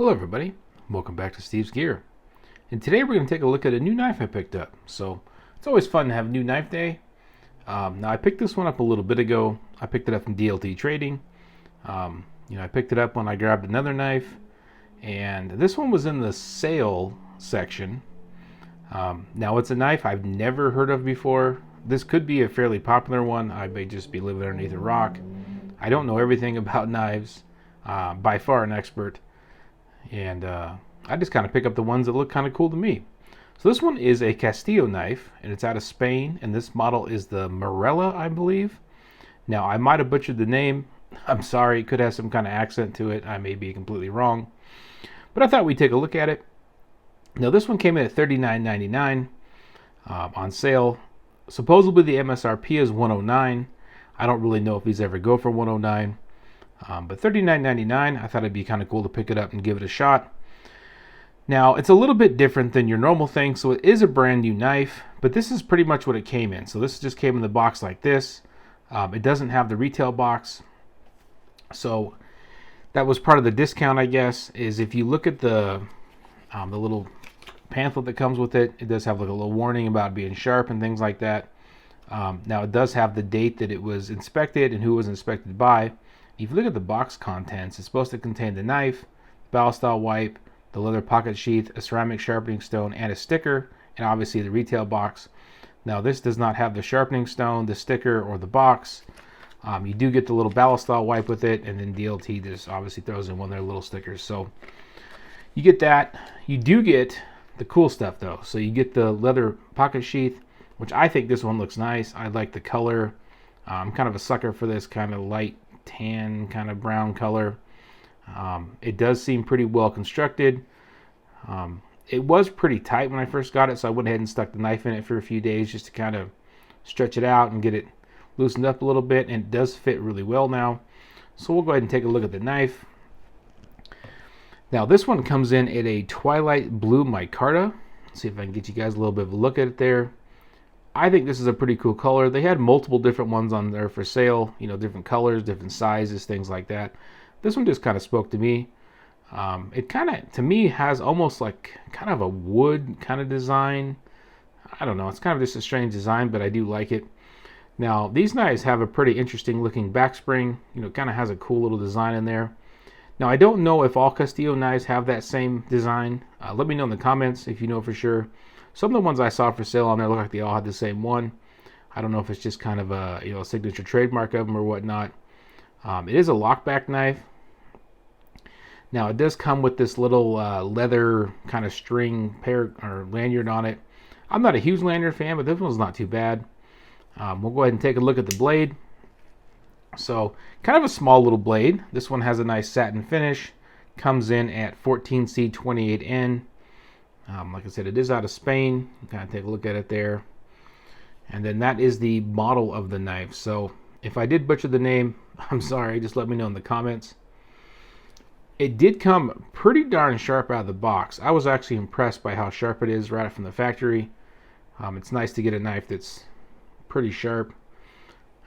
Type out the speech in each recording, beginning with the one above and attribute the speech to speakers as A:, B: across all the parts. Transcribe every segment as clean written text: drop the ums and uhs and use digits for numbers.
A: Hello everybody, welcome back to Steve's Gear. And today we're going to take a look at a new knife I picked up. So it's always fun to have new knife day. Now I picked this one up a little bit ago. I picked it up from DLT Trading. I picked it up when I grabbed another knife, and this one was in the sale section. Now it's a knife I've never heard of before. This could be a fairly popular one. I may just be living underneath a rock. I don't know everything about knives. By far an expert. And I just kind of pick up the ones that look kind of cool to me. So this one is a Castillo knife, and it's out of Spain, and this model is the Muralla, I believe. Now, I might have butchered the name. I'm sorry, it could have some kind of accent to it. I may be completely wrong. But I thought we'd take a look at it. Now, this one came in at $39.99 on sale. Supposedly, the MSRP is $109. I don't really know if these ever go for $109. But $39.99, I thought it'd be kind of cool to pick it up and give it a shot. Now, it's a little bit different than your normal thing, so it is a brand new knife, but this is pretty much what it came in. So this just came in the box like this. It doesn't have the retail box. So that was part of the discount, I guess, is if you look at the little pamphlet that comes with it, it does have like a little warning about being sharp and things like that. Now, it does have the date that it was inspected and who it was inspected by. If you look at the box contents, it's supposed to contain the knife, barrel style wipe, the leather pocket sheath, a ceramic sharpening stone, and a sticker, and obviously the retail box. Now this does not have the sharpening stone, the sticker, or the box. You do get the little barrel style wipe with it, and then DLT just obviously throws in one of their little stickers. So you get that. You do get the cool stuff though. So you get the leather pocket sheath, which I think this one looks nice. I like the color. I'm kind of a sucker for this kind of light tan kind of brown color. It does seem pretty well constructed. It was pretty tight when I first got it, so I went ahead and stuck the knife in it for a few days just to kind of stretch it out and get it loosened up a little bit, and it does fit really well now. So we'll go ahead and take a look at the knife. Now this one comes in at a twilight blue micarta. Let's see if I can get you guys a little bit of a look at it there. I think this is a pretty cool color. They had multiple different ones on there for sale, different colors, different sizes, things like that. This one just kind of spoke to me. It kind of, to me, has almost like kind of a wood kind of design. I don't know. It's kind of just a strange design, but I do like it. Now, these knives have a pretty interesting looking back spring. Kind of has a cool little design in there. Now, I don't know if all Castillo knives have that same design. Let me know in the comments if you know for sure. Some of the ones I saw for sale on there look like they all had the same one. I don't know if it's just kind of a signature trademark of them or whatnot. It is a lockback knife. Now it does come with this little leather kind of string pair or lanyard on it. I'm not a huge lanyard fan, but this one's not too bad. We'll go ahead and take a look at the blade. So kind of a small little blade. This one has a nice satin finish. Comes in at 14C28N. Like I said, it is out of Spain. You kind of take a look at it there. And then that is the model of the knife. So if I did butcher the name, I'm sorry. Just let me know in the comments. It did come pretty darn sharp out of the box. I was actually impressed by how sharp it is right from the factory. It's nice to get a knife that's pretty sharp.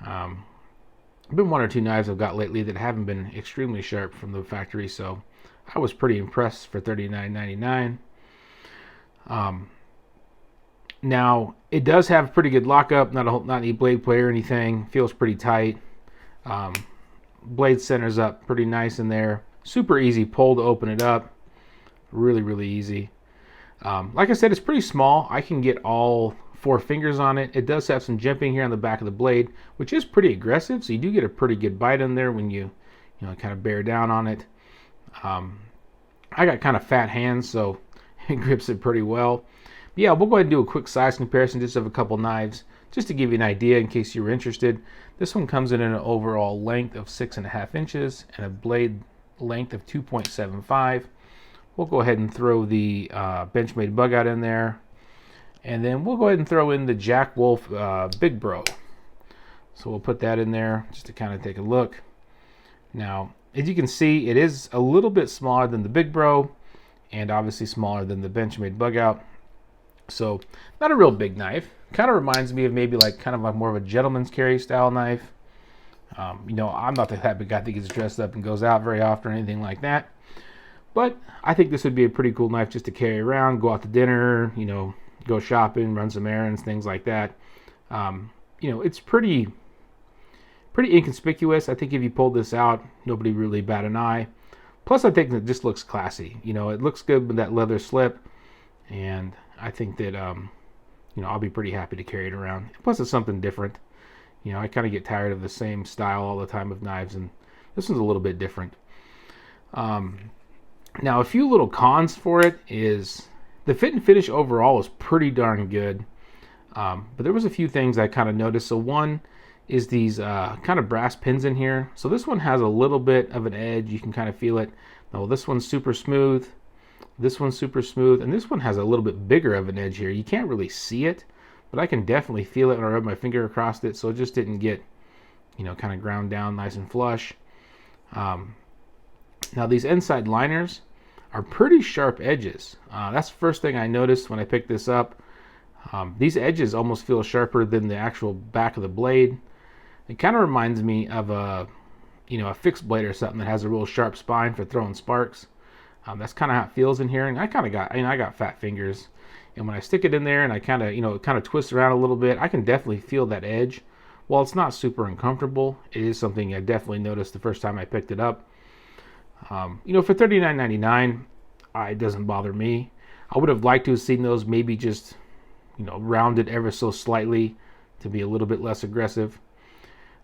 A: Been one or two knives I've got lately that haven't been extremely sharp from the factory. So I was pretty impressed for $39.99. Now it does have pretty good lockup, not any blade play or anything. Feels pretty tight. Blade centers up pretty nice in there. Super easy pull to open it up. Really easy. Like I said, it's pretty small. I can get all 4 fingers on it. It does have some jimping here on the back of the blade, which is pretty aggressive. So you do get a pretty good bite in there when you kind of bear down on it. I got kind of fat hands, so it grips it pretty well. But yeah, we'll go ahead and do a quick size comparison just of a couple knives, just to give you an idea in case you were interested. This one comes in an overall length of 6.5 inches and a blade length of 2.75. We'll go ahead and throw the Benchmade bug out in there, and then we'll go ahead and throw in the Jack Wolf Big Bro. So we'll put that in there just to kind of take a look. Now, as you can see, it is a little bit smaller than the Big Bro, and obviously smaller than the Benchmade bug out. So not a real big knife. Kind of reminds me of maybe like kind of like more of a gentleman's carry style knife. I'm not the type of guy that gets dressed up and goes out very often or anything like that. But I think this would be a pretty cool knife just to carry around, go out to dinner, go shopping, run some errands, things like that. It's pretty inconspicuous. I think if you pulled this out, nobody really bat an eye. Plus, I think it just looks classy. It looks good with that leather slip, and I think that I'll be pretty happy to carry it around. Plus, it's something different. I kind of get tired of the same style all the time of knives, and this one's a little bit different. Now, a few little cons for it is the fit and finish overall is pretty darn good. But there was a few things I kind of noticed. So one is these kind of brass pins in here. So this one has a little bit of an edge. You can kind of feel it. Now, this one's super smooth. This one's super smooth. And this one has a little bit bigger of an edge here. You can't really see it, but I can definitely feel it when I rub my finger across it. So it just didn't get, kind of ground down nice and flush. Now, these inside liners are pretty sharp edges. That's the first thing I noticed when I picked this up. These edges almost feel sharper than the actual back of the blade. It kind of reminds me of a fixed blade or something that has a real sharp spine for throwing sparks. That's kind of how it feels in here. And I got fat fingers, and when I stick it in there and I kind of twist around a little bit, I can definitely feel that edge. While it's not super uncomfortable, it is something I definitely noticed the first time I picked it up. For $39.99, it doesn't bother me. I would have liked to have seen those maybe just rounded ever so slightly to be a little bit less aggressive.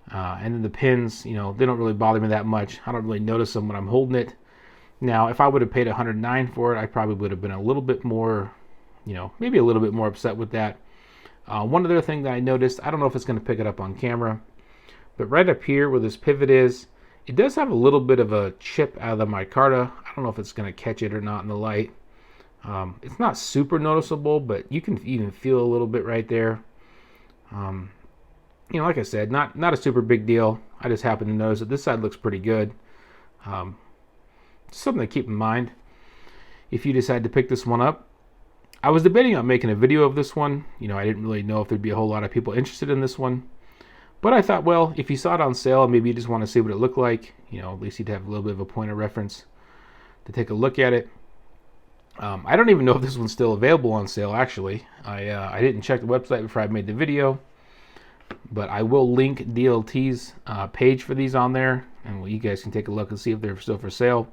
A: And then the pins, they don't really bother me that much. I don't really notice them when I'm holding it. Now, if I would have paid $109 for it, I probably would have been a little bit more, maybe a little bit more upset with that. One other thing that I noticed, I don't know if it's going to pick it up on camera, but right up here where this pivot is, it does have a little bit of a chip out of the micarta. I don't know if it's going to catch it or not in the light. It's not super noticeable, but you can even feel a little bit right there. Like I said, not a super big deal. I just happened to notice that this side looks pretty good. Something to keep in mind if you decide to pick this one up. I was debating on making a video of this one. I didn't really know if there'd be a whole lot of people interested in this one. But I thought, well, if you saw it on sale, maybe you just want to see what it looked like. At least you'd have a little bit of a point of reference to take a look at it. I don't even know if this one's still available on sale, actually. I didn't check the website before I made the video. But I will link DLT's page for these on there. And you guys can take a look and see if they're still for sale.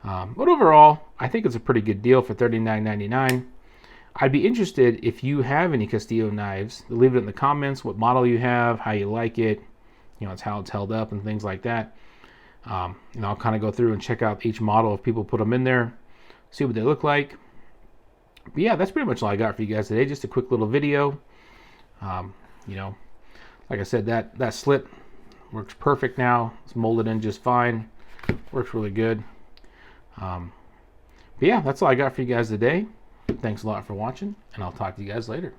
A: But overall, I think it's a pretty good deal for $39.99. I'd be interested if you have any Castillo knives. Leave it in the comments what model you have, how you like it, it's how it's held up and things like that. I'll kind of go through and check out each model if people put them in there, see what they look like. But yeah, that's pretty much all I got for you guys today. Just a quick little video. Like I said, that slip works perfect now. It's molded in just fine. Works really good. But yeah, that's all I got for you guys today. Thanks a lot for watching, and I'll talk to you guys later.